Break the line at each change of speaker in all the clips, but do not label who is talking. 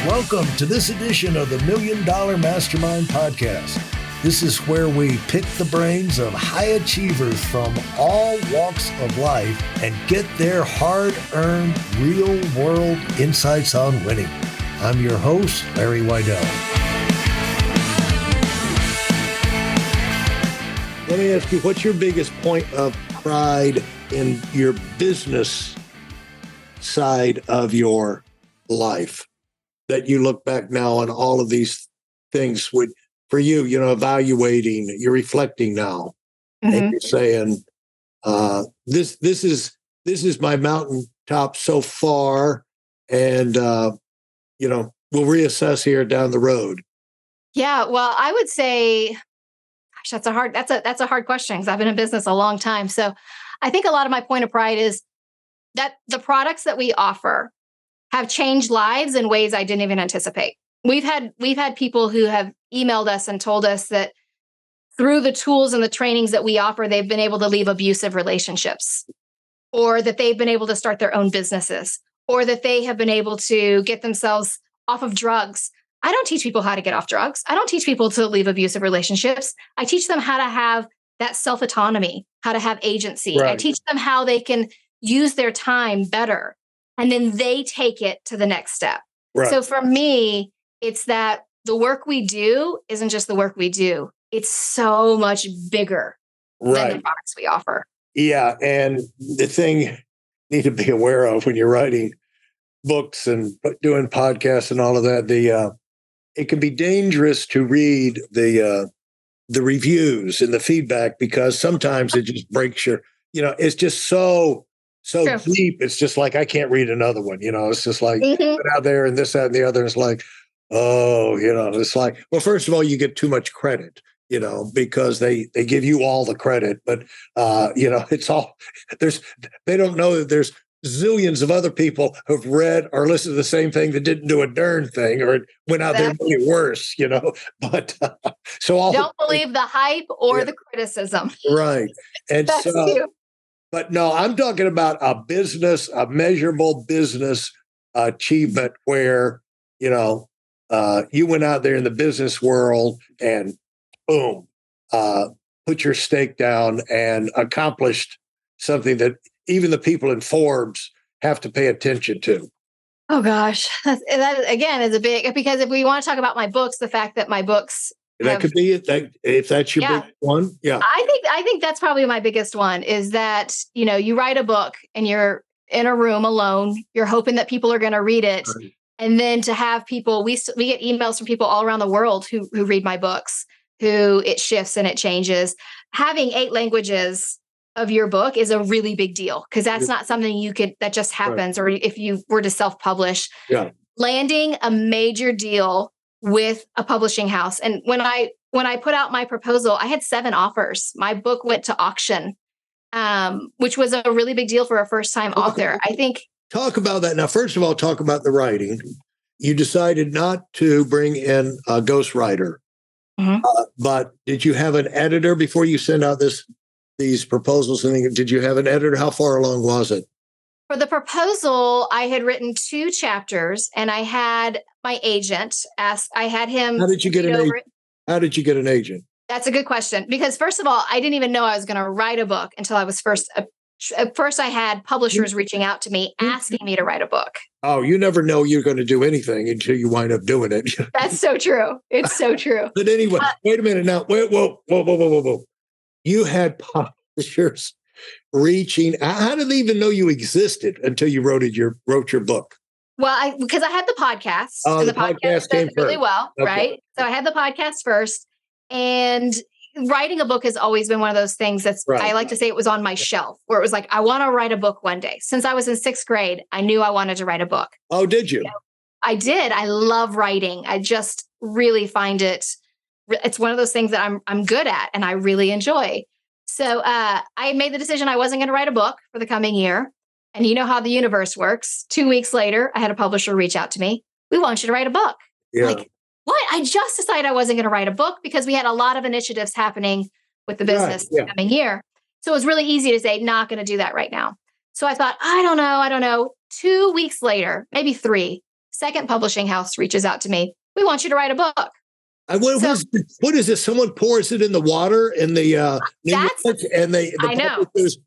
Welcome to this edition of the Million Dollar Mastermind podcast. This is where we pick the brains of high achievers from all walks of life and get their hard-earned, real-world insights on winning. I'm your host, Larry Weidel. Let me ask you, what's your biggest point of pride in your business side of your life that you look back now on all of these things with, for you, evaluating, you're reflecting now, and you're saying, this is my mountaintop so far, and we'll reassess here down the road.
Yeah, well, I would say, gosh, that's a hard question because I've been in business a long time. So I think a lot of my point of pride is that the products that we offer have changed lives in ways I didn't even anticipate. We've had people who have emailed us and told us that through the tools and the trainings that we offer, they've been able to leave abusive relationships, or that they've been able to start their own businesses, or that they have been able to get themselves off of drugs. I don't teach people how to get off drugs. I don't teach people to leave abusive relationships. I teach them how to have that self-autonomy, how to have agency. Right. I teach them how they can use their time better. And then they take it to the next step. Right. So for me, it's that the work we do isn't just the work we do. It's so much bigger than the products we offer.
Yeah. And the thing you need to be aware of when you're writing books and doing podcasts and all of that, it can be dangerous to read the reviews and the feedback, because sometimes it just breaks your, it's just so True. Deep. It's just like, I can't read another one. It's just like out there and this, that, and the other. It's like, it's like, well, first of all, you get too much credit, because they give you all the credit, but it's all they don't know that there's zillions of other people who've read or listened to the same thing that didn't do a darn thing, or it went out there really worse, but so
don't believe the hype or the criticism.
Right. And
that's you.
But no, I'm talking about a measurable business achievement where, you went out there in the business world and boom, put your stake down and accomplished something that even the people in Forbes have to pay attention to.
Oh gosh, that again is a big, because if we want to talk about my books, the fact that my books
could be it. If that's your big one,
I think that's probably my biggest one, is that you write a book and you're in a room alone. You're hoping that people are going to read it, and then to have people, we get emails from people all around the world who read my books, who it shifts and it changes. Having 8 languages of your book is a really big deal, because that's not something that just happens, or if you were to self-publish. Landing a major deal with a publishing house. And when I put out my proposal, I had 7 offers. My book went to auction, which was a really big deal for a first-time author. I think.
Talk about that. Now, first of all, talk about the writing. You decided not to bring in a ghostwriter, but did you have an editor before you sent out these proposals? And did you have an editor? How far along was it?
For the proposal, I had written 2 chapters, and I had my agent ask. I had him.
How did you get an agent? How did you get an agent?
That's a good question, because first of all, I didn't even know I was going to write a book until I was first. At first, I had publishers reaching out to me asking me to write a book. Oh,
you never know you're going to do anything until you wind up doing it.
That's so true. It's so true.
But anyway, wait a minute now. Whoa. You had publishers reaching. How did they even know you existed until you wrote your book?
Well, because I had the podcast.
Oh, the podcast came first.
Really well, right? So I had the podcast first, and writing a book has always been one of those things that's, I like to say, it was on my shelf, where it was like, I want to write a book one day. Since I was in 6th grade, I knew I wanted to write a book.
Oh, did you?
I did. I love writing. I just really find it's one of those things that I'm good at and I really enjoy. So I made the decision I wasn't going to write a book for the coming year. And you know how the universe works. 2 weeks later, I had a publisher reach out to me. We want you to write a book. Yeah. Like, what? I just decided I wasn't going to write a book because we had a lot of initiatives happening with the business the coming year. So it was really easy to say, not going to do that right now. So I thought, I don't know. 2 weeks later, maybe 3, second publishing house reaches out to me. We want you to write a book.
What is this? Someone pours it in the water and the
I know.
publishers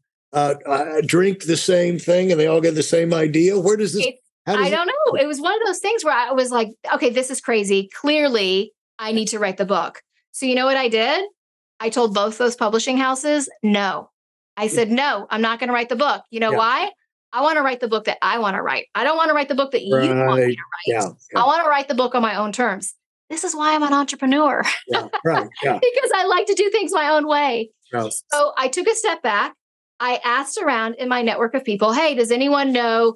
drink the same thing and they all get the same idea. Where does this?
I don't know. It was one of those things where I was like, okay, this is crazy. Clearly, I need to write the book. So you know what I did? I told both those publishing houses, no. I said, no, I'm not going to write the book. You know why? I want to write the book that I want to write. I don't want to write the book that you want me to write.
Yeah.
I want to write the book on my own terms. This is why I'm an entrepreneur.
Yeah, right. Yeah.
Because I like to do things my own way.
Yeah.
So I took a step back. I asked around in my network of people, hey, does anyone know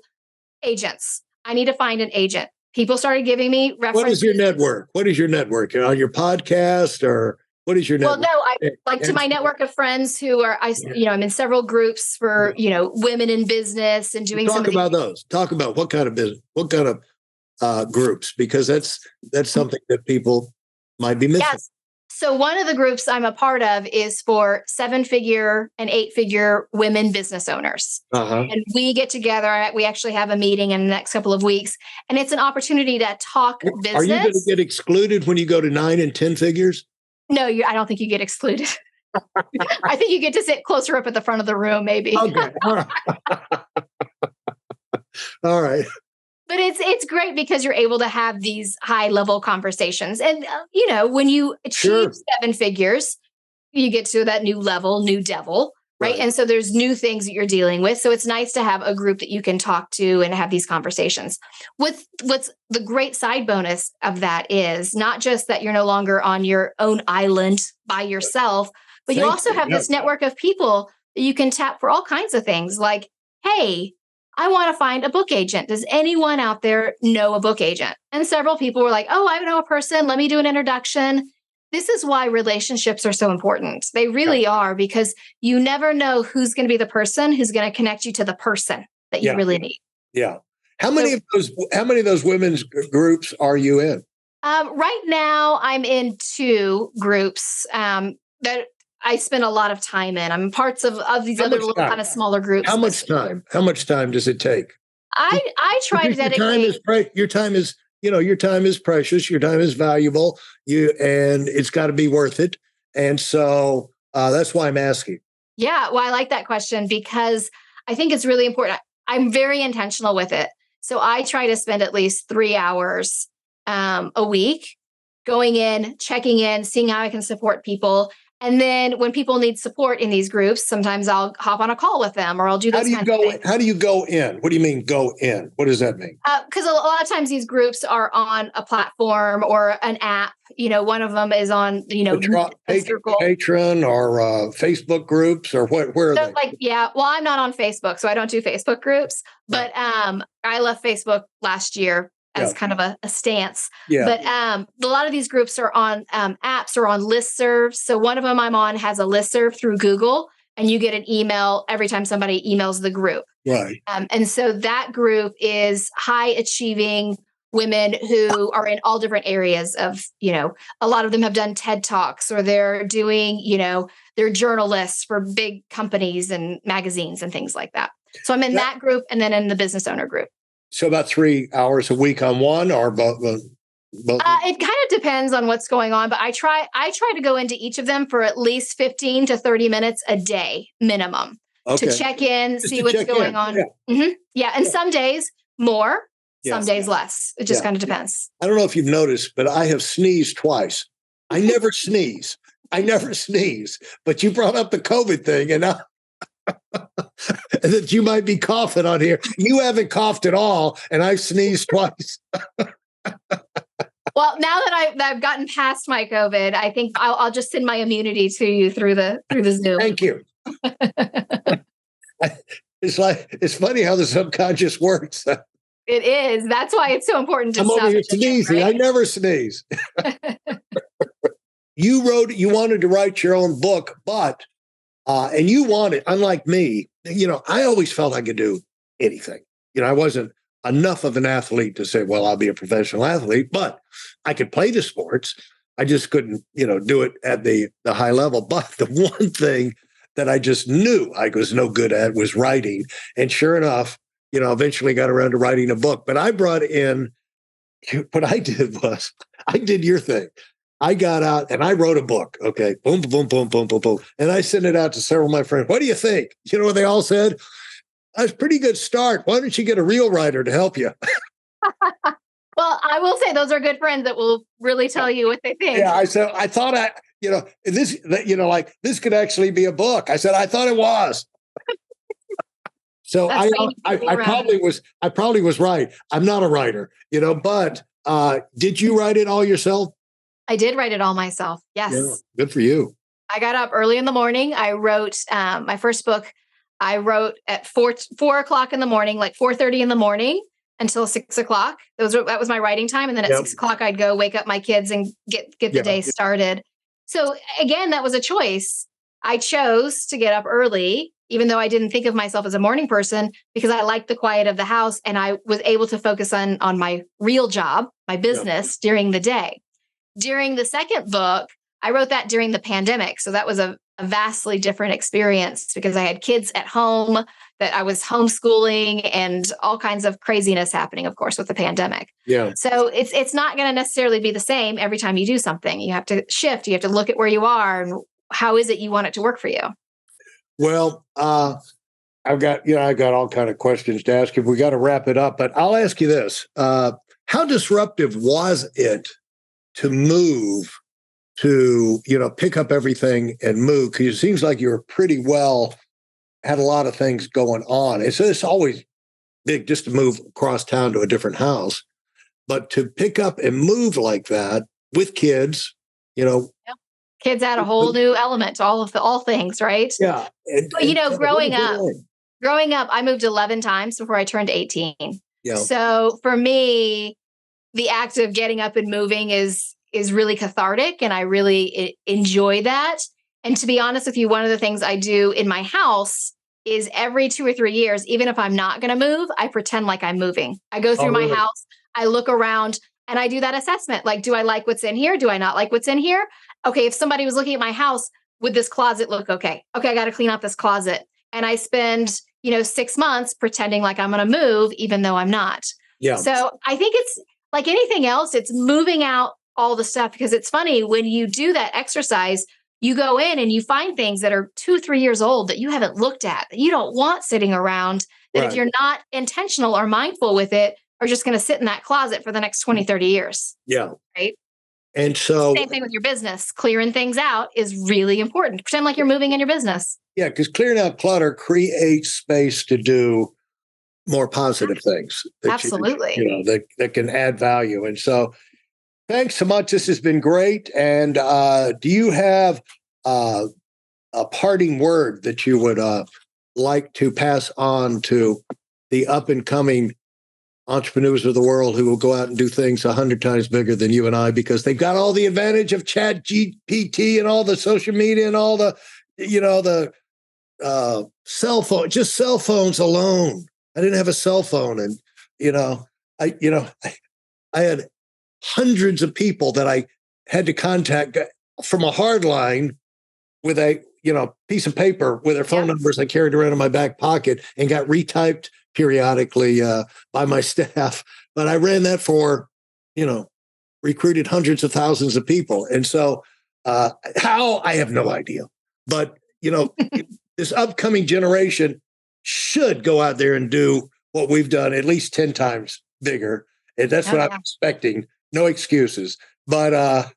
agents? I need to find an agent. People started giving me references.
What is your network? What is your network? On your podcast or what is your network?
Well, no, I like to my network of friends who are, I'm in several groups for, women in business and doing
Talk about those. Talk about what kind of business, what kind of groups, because that's something that people might be missing. Yes.
So one of the groups I'm a part of is for 7-figure and 8-figure women business owners. And we get together. We actually have a meeting in the next couple of weeks. And it's an opportunity to talk business.
Are you going to get excluded when you go to 9 and 10 figures?
No, I don't think you get excluded. I think you get to sit closer up at the front of the room, maybe.
Okay. All right. All right.
But it's great because you're able to have these high level conversations. And, when you achieve 7 figures, you get to that new level, new devil, right? And so there's new things that you're dealing with. So it's nice to have a group that you can talk to and have these conversations. What's the great side bonus of that is not just that you're no longer on your own island by yourself, but you also have this network of people that you can tap for all kinds of things like, hey, I want to find a book agent. Does anyone out there know a book agent? And several people were like, oh, I know a person. Let me do an introduction. This is why relationships are so important. They really are, because you never know who's going to be the person who's going to connect you to the person that you really need.
Yeah. How many of those women's groups are you in?
Right now, I'm in 2 groups that I spend a lot of time in. I'm parts of these other little kind of smaller groups.
How much time? How much time does it take?
I try to dedicate.
Your time is precious. Your time is valuable. And it's got to be worth it. And so that's why I'm asking.
Yeah, well, I like that question because I think it's really important. I'm very intentional with it. So I try to spend at least 3 hours a week going in, checking in, seeing how I can support people. And then when people need support in these groups, sometimes I'll hop on a call with them or I'll do those kinds of things.
How do you go in? What do you mean go in? What does that mean?
Because a lot of times these groups are on a platform or an app. One of them is on,
Patreon or Facebook groups or what? Where are they?
Well, I'm not on Facebook, so I don't do Facebook groups. But I left Facebook last year as kind of a stance. Yeah. But a lot of these groups are on apps or on listservs. So one of them I'm on has a listserv through Google, and you get an email every time somebody emails the group.
Right.
And so that group is high achieving women who are in all different areas of, a lot of them have done TED Talks or they're doing, they're journalists for big companies and magazines and things like that. So I'm in that group and then in the business owner group.
So about 3 hours a week on one or both?
It kind of depends on what's going on, but I try to go into each of them for at least 15 to 30 minutes a day minimum to check in, see what's going on. Yeah. And some days more, some days less. It just kind of depends.
I don't know if you've noticed, but I have sneezed twice. I never sneeze. But you brought up the COVID thing and that you might be coughing on here. You haven't coughed at all, and I've sneezed twice.
Well, now that I've gotten past my COVID, I think I'll just send my immunity to you through the Zoom.
Thank you. It's funny how the subconscious works.
It is. That's why it's so important to
I'm over here sneezing. Right? I never sneeze. You wanted to write your own book, but and you wanted, unlike me, I always felt I could do anything. I wasn't enough of an athlete to say, well, I'll be a professional athlete, but I could play the sports. I just couldn't, do it at the high level. But the one thing that I just knew I was no good at was writing. And sure enough, eventually got around to writing a book. But I brought in what I did was I did your thing. I got out and I wrote a book. Okay. Boom, boom, boom, boom, boom, boom. And I sent it out to several of my friends. What do you think? You know what they all said? That's a pretty good start. Why don't you get a real writer to help you?
Well, I will say those are good friends that will really tell you what they think.
Yeah. I said, I thought like this could actually be a book. I said, I thought it was. So I probably was right. I'm not a writer, but did you write it all yourself?
I did write it all myself. Yes.
Yeah, good for you.
I got up early in the morning. I wrote my first book. I wrote at 4 o'clock in the morning, like 4:30 in the morning until 6 o'clock. That was my writing time. And then at 6 o'clock, I'd go wake up my kids and get the day started. So again, that was a choice. I chose to get up early, even though I didn't think of myself as a morning person, because I liked the quiet of the house and I was able to focus on my real job, my business during the day. During the second book, I wrote that during the pandemic. So that was a vastly different experience because I had kids at home that I was homeschooling and all kinds of craziness happening, of course, with the pandemic.
Yeah.
So it's not going to necessarily be the same every time you do something. You have to shift. You have to look at where you are and how is it you want it to work for you.
Well, I've got all kind of questions to ask you. We got to wrap it up, but I'll ask you this. How disruptive was it to move to, pick up everything and move? Because it seems like you're pretty well, had a lot of things going on. It's always big just to move across town to a different house, but to pick up and move like that with kids,
Kids add a whole new element to all things, right?
Yeah.
But, growing up, I moved 11 times before I turned 18.
Yeah.
So for me, the act of getting up and moving is really cathartic, and I really enjoy that. And to be honest with you, one of the things I do in my house is every 2 or 3 years, even if I'm not going to move, I pretend like I'm moving. I go through my house, I look around, and I do that assessment. Like, do I like what's in here? Do I not like what's in here? Okay, if somebody was looking at my house, would this closet look okay? Okay, I got to clean out this closet. And I spend, 6 months pretending like I'm going to move, even though I'm not.
Yeah.
So I think it's like anything else, it's moving out all the stuff, because it's funny when you do that exercise, you go in and you find things that are 2-3 years old that you haven't looked at, that you don't want sitting around, that if you're not intentional or mindful with it, are just going to sit in that closet for the next 20-30 years.
Yeah.
Right.
And so
same thing with your business. Clearing things out is really important. Pretend like you're moving in your business.
Yeah, because clearing out clutter creates space to do more positive things.
Absolutely.
That can add value. And so thanks so much. This has been great. And do you have a parting word that you would like to pass on to the up and coming entrepreneurs of the world who will go out and do things 100 times bigger than you and I, because they've got all the advantage of Chat GPT and all the social media and all the, the cell phone, just cell phones alone. I didn't have a cell phone. And, I had hundreds of people that I had to contact from a hard line with a, piece of paper with their phone numbers I carried around in my back pocket and got retyped periodically by my staff. But I ran that for, recruited hundreds of thousands of people. And so how, I have no idea. But, this upcoming generation should go out there and do what we've done at least 10 times bigger. And that's what I'm expecting. No excuses. But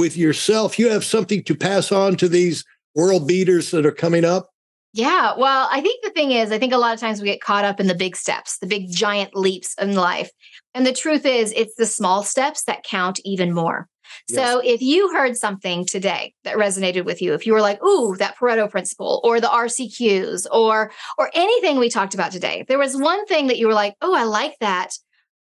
with yourself, you have something to pass on to these world beaters that are coming up?
Yeah. Well, I think the thing is, I think a lot of times we get caught up in the big steps, the big giant leaps in life. And the truth is, it's the small steps that count even more. Yes. So if you heard something today that resonated with you, if you were like, ooh, that Pareto principle or the RCQs or anything we talked about today, if there was one thing that you were like, oh, I like that,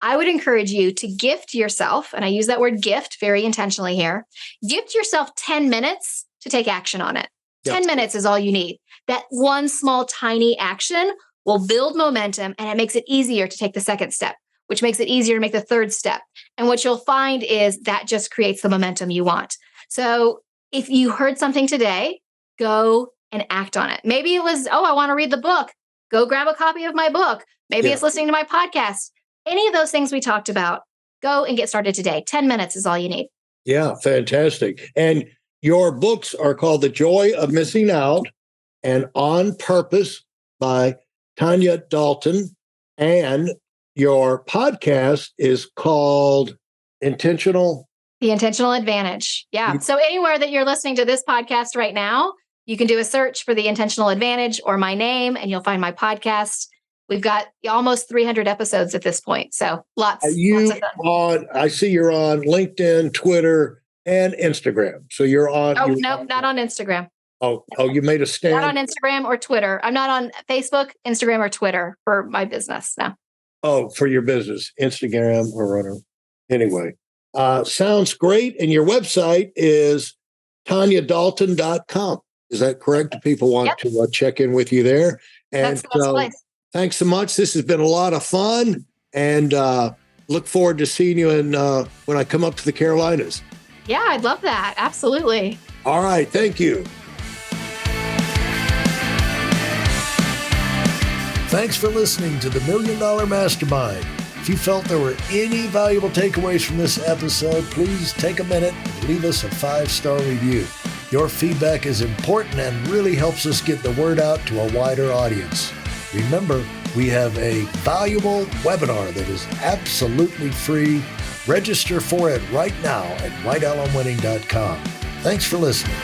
I would encourage you to gift yourself, and I use that word gift very intentionally here, gift yourself 10 minutes to take action on it. Yep. 10 minutes is all you need. That one small, tiny action will build momentum, and it makes it easier to take the second step, which makes it easier to make the third step. And what you'll find is that just creates the momentum you want. So if you heard something today, go and act on it. Maybe it was, oh, I want to read the book. Go grab a copy of my book. Maybe it's listening to my podcast. any of those things we talked about, go and get started today. 10 minutes is all you need.
Yeah, fantastic. And your books are called The Joy of Missing Out and On Purpose by Tanya Dalton. And your podcast is called Intentional.
The Intentional Advantage. Yeah. So anywhere that you're listening to this podcast right now, you can do a search for The Intentional Advantage or my name, and you'll find my podcast. We've got almost 300 episodes at this point. So lots of fun.
I see you're on LinkedIn, Twitter, and Instagram. So you're on.
Oh, no, not on Instagram.
Oh, you made a stand.
Not on Instagram or Twitter. I'm not on Facebook, Instagram, or Twitter for my business now.
Oh, for your business, Instagram or whatever. Anyway, sounds great. And your website is tanyadalton.com. Is that correct? Do people want to check in with you there? And
that's the best place.
Thanks so much. This has been a lot of fun, and look forward to seeing you when I come up to the Carolinas.
Yeah, I'd love that. Absolutely.
All right. Thank you. Thanks for listening to the Million Dollar Mastermind. If you felt there were any valuable takeaways from this episode, please take a minute and leave us a 5-star review. Your feedback is important and really helps us get the word out to a wider audience. Remember, we have a valuable webinar that is absolutely free. Register for it right now at weidelonwinning.com. Thanks for listening.